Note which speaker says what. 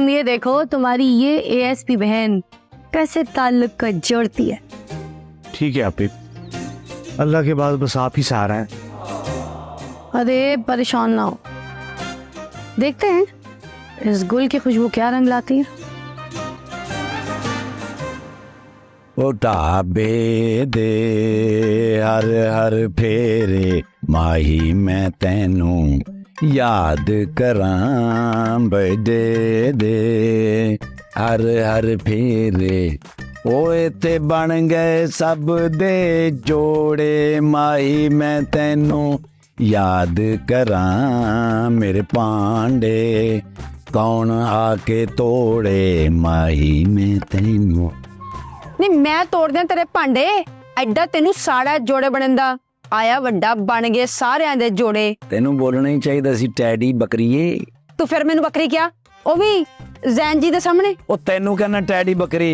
Speaker 1: तुम ये देखो तुम्हारी ये एएसपी बहन कैसे ताल्लुक का जोड़ती है।
Speaker 2: ठीक है आपी, अल्लाह के बाद बस आप ही सहारा है।
Speaker 1: अरे परेशान ना हो, देखते हैं इस गुल की खुशबू क्या रंग लाती है।
Speaker 3: ओ ढाबे दे हर हर फेरे माही मैं तैनू याद करां बड़े दे हर हर फेरे ओए ते बन गए सब दे जोड़े माही मैं तैनू याद करां मेरे पांडे कौन आके तोड़े माही मैं तैनू।
Speaker 1: नहीं मैं तोड़ दियां तेरे भांडे, एडा तेनू साड़ा जोड़े बनन दा आया वड्डा बन गए सारियां दे जोड़े।
Speaker 3: तेनू बोलना ही चाहिए सी टैडी बकरीए।
Speaker 1: तू फिर मैनू बकरी क्या, ओ भी जैन जी दे सामने।
Speaker 3: ओ तेनू कहना टैडी बकरी।